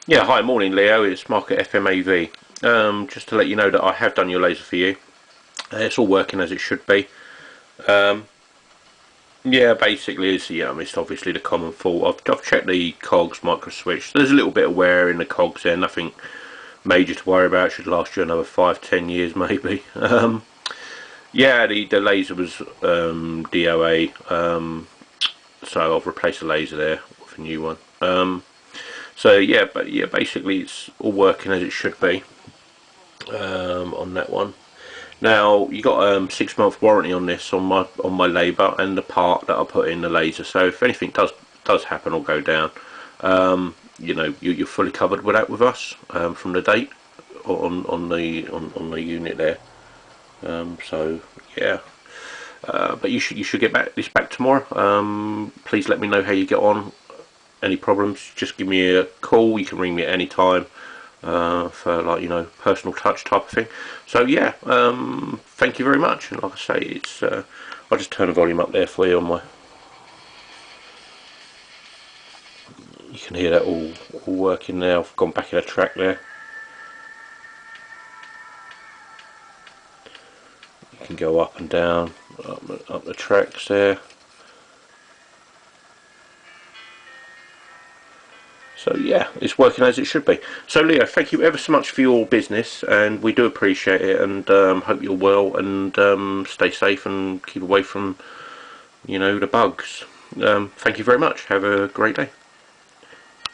Yeah, hi, morning Leo, it's Mark at FMAV. Just to let you know that I have done your laser for you. It's all working as it should be. Um, yeah, basically, it's obviously the common fault. I've checked the cogs, micro switch. There's a little bit of wear in the cogs there, nothing major to worry about. It should last you another 5, 10 years maybe. Yeah, the laser was DOA, so I've replaced the laser there with a new one. So yeah, but yeah, basically it's all working as it should be on that one. Now you got 6 month warranty on this on my labour and the part that I put in the laser. So if anything does happen or go down, you're fully covered with that with us from the date on the unit there. So yeah, but you should get back tomorrow. Please let me know how you get on. Any problems? Just give me a call. You can ring me at any time. For like personal touch type of thing. So yeah, thank you very much. And like I say, it's I'll just turn the volume up there for you on my. You can hear that all working now. I've gone back in a track there. You can go up and down up the tracks there. So yeah, it's working as it should be. So Leo, thank you ever so much for your business, and we do appreciate it. And hope you're well, and stay safe and keep away from the bugs. Thank you very much. Have a great day.